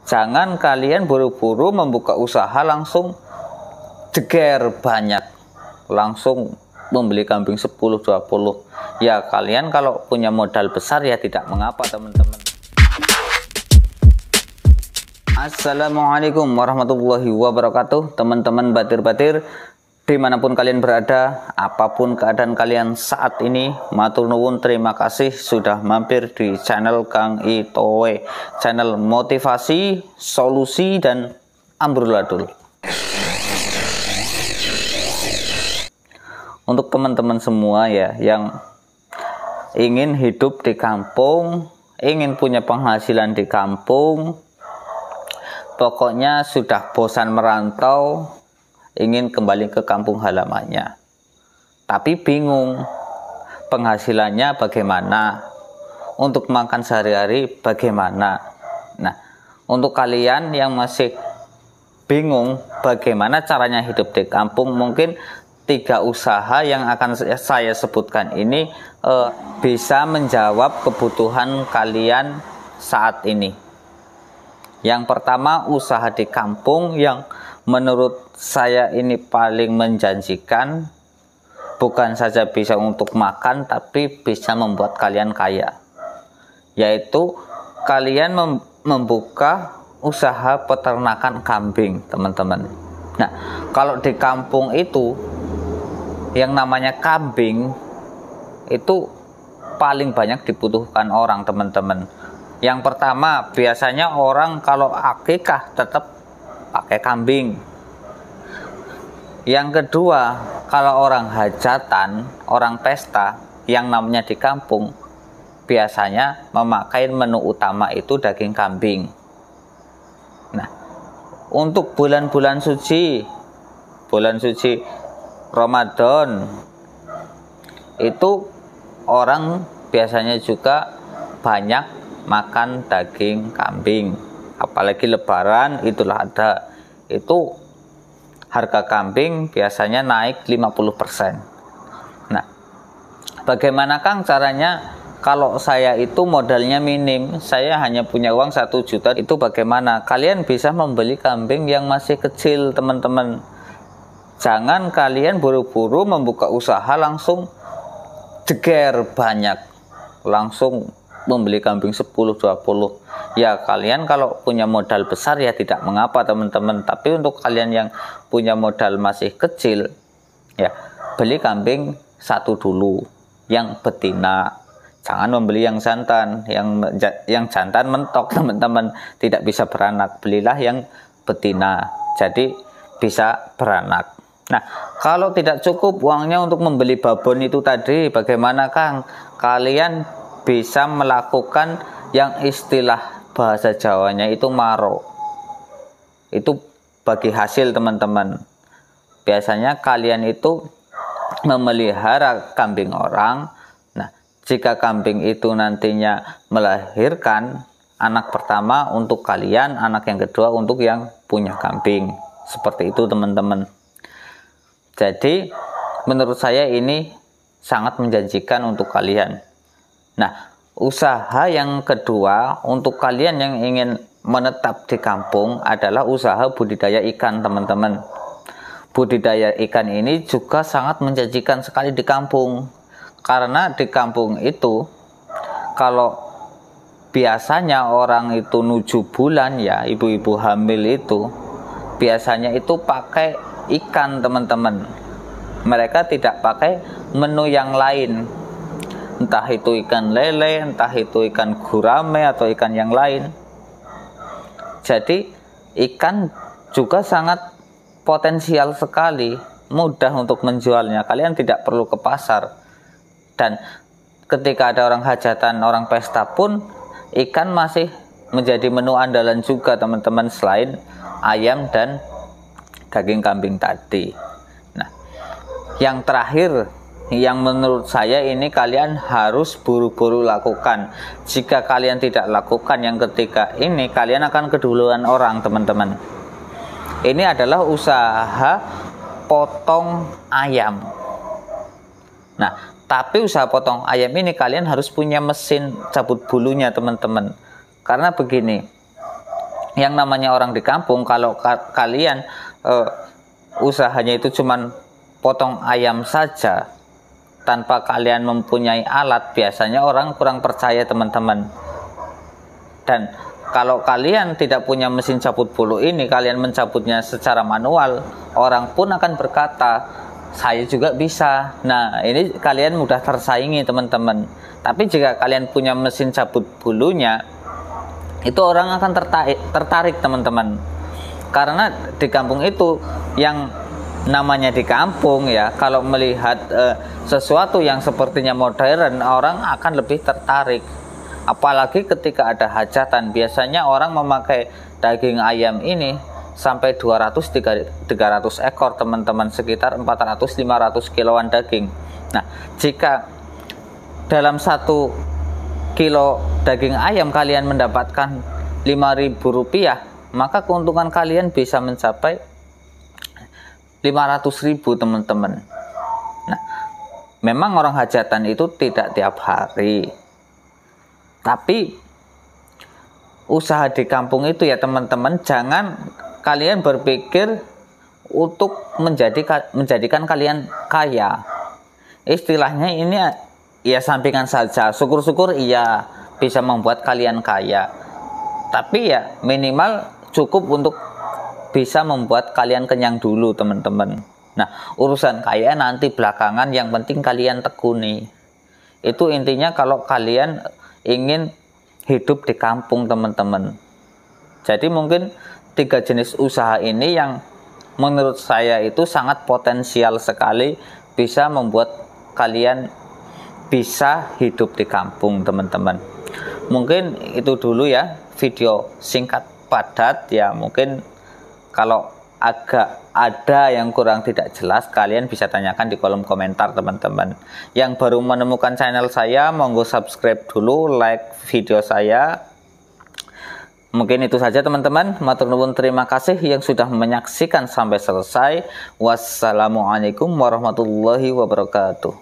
Jangan kalian buru-buru membuka usaha langsung jeger banyak, langsung membeli kambing 10-20. Ya kalian kalau punya modal besar ya tidak mengapa teman-teman. Assalamualaikum warahmatullahi wabarakatuh, teman-teman batir-batir dimanapun kalian berada, apapun keadaan kalian saat ini. Matur nuwun, terima kasih sudah mampir di channel Kang Itowe, channel motivasi, solusi, dan amburadul. Untuk teman-teman semua ya yang ingin hidup di kampung, ingin punya penghasilan di kampung, pokoknya sudah bosan merantau, ingin kembali ke kampung halamannya, tapi bingung penghasilannya bagaimana, untuk makan sehari-hari bagaimana. Nah, untuk kalian yang masih bingung bagaimana caranya hidup di kampung, mungkin 3 usaha yang akan saya sebutkan ini bisa menjawab kebutuhan kalian saat ini. Yang pertama, usaha di kampung yang menurut saya ini paling menjanjikan, bukan saja bisa untuk makan tapi bisa membuat kalian kaya, yaitu kalian membuka usaha peternakan kambing, teman-teman. Nah, kalau di kampung itu yang namanya kambing itu paling banyak dibutuhkan orang, teman-teman. Yang pertama, biasanya orang kalau akikah tetap pakai kambing. Yang kedua, kalau orang hajatan, orang pesta yang namanya di kampung, biasanya memakai menu utama itu daging kambing. Nah, untuk bulan-bulan suci Ramadan, itu orang biasanya juga banyak makan daging kambing. Apalagi lebaran, Idul Adha, itu harga kambing biasanya naik 50%. Nah, bagaimana Kang caranya kalau saya itu modalnya minim, saya hanya punya uang 1 juta, itu bagaimana? Kalian bisa membeli kambing yang masih kecil, teman-teman. Jangan kalian buru-buru membuka usaha langsung jeger banyak, langsung membeli kambing 10-20. Ya kalian kalau punya modal besar ya tidak mengapa, teman-teman. Tapi untuk kalian yang punya modal masih kecil, ya beli kambing 1 dulu, yang betina. Jangan membeli yang jantan. Yang jantan mentok, teman-teman, tidak bisa beranak. Belilah yang betina, jadi bisa beranak. Nah, kalau tidak cukup uangnya untuk membeli babon itu tadi, bagaimana Kang? Kalian bisa melakukan yang istilah bahasa Jawanya itu maro. Itu bagi hasil, teman-teman. Biasanya kalian itu memelihara kambing orang. Nah, jika kambing itu nantinya melahirkan anak pertama untuk kalian, anak yang kedua untuk yang punya kambing. Seperti itu, teman-teman. Jadi menurut saya ini sangat menjanjikan untuk kalian. Nah, usaha yang kedua untuk kalian yang ingin menetap di kampung adalah usaha budidaya ikan, teman-teman. Budidaya ikan ini juga sangat menjanjikan sekali di kampung. Karena di kampung itu, kalau biasanya orang itu 7 bulan ya, ibu-ibu hamil itu biasanya itu pakai ikan, teman-teman. Mereka tidak pakai menu yang lain, entah itu ikan lele, entah itu ikan gurame atau ikan yang lain. Jadi ikan juga sangat potensial sekali, mudah untuk menjualnya. Kalian tidak perlu ke pasar. Dan ketika ada orang hajatan, orang pesta pun ikan masih menjadi menu andalan juga, teman-teman, selain ayam dan daging kambing tadi. Nah, yang terakhir yang menurut saya ini kalian harus buru-buru lakukan. Jika kalian tidak lakukan yang ketiga ini, kalian akan keduluan orang, teman-teman. Ini adalah usaha potong ayam. Nah, tapi usaha potong ayam ini kalian harus punya mesin cabut bulunya, teman-teman. Karena begini, yang namanya orang di kampung, kalau kalian usahanya itu cuman potong ayam saja tanpa kalian mempunyai alat, biasanya orang kurang percaya teman-teman. Dan kalau kalian tidak punya mesin cabut bulu ini, kalian mencabutnya secara manual, orang pun akan berkata, saya juga bisa. Nah, ini kalian mudah tersaingi teman-teman. Tapi jika kalian punya mesin cabut bulunya, itu orang akan tertarik teman-teman. Karena di kampung itu, yang namanya di kampung ya, kalau melihat sesuatu yang sepertinya modern, orang akan lebih tertarik. Apalagi ketika ada hajatan, biasanya orang memakai daging ayam ini sampai 200-300 ekor teman-teman, sekitar 400-500 kiloan daging. Nah, jika dalam 1 kilo daging ayam kalian mendapatkan Rp5.000, maka keuntungan kalian bisa mencapai 500.000 teman-teman. Nah, memang orang hajatan itu tidak tiap hari, tapi usaha di kampung itu ya teman-teman, jangan kalian berpikir untuk menjadikan kalian kaya. Istilahnya ini ya sampingan saja. Syukur-syukur iya bisa membuat kalian kaya, tapi ya minimal cukup untuk bisa membuat kalian kenyang dulu teman-teman. Nah, urusan kaya nanti belakangan, yang penting kalian tekuni. Itu intinya kalau kalian ingin hidup di kampung teman-teman. Jadi mungkin 3 jenis usaha ini yang menurut saya itu sangat potensial sekali bisa membuat kalian bisa hidup di kampung teman-teman. Mungkin itu dulu ya, video singkat padat ya. Mungkin kalau agak ada yang kurang tidak jelas, kalian bisa tanyakan di kolom komentar teman-teman. Yang baru menemukan channel saya, monggo subscribe dulu, like video saya. Mungkin itu saja teman-teman. Matur nuwun, terima kasih yang sudah menyaksikan sampai selesai. Wassalamualaikum warahmatullahi wabarakatuh.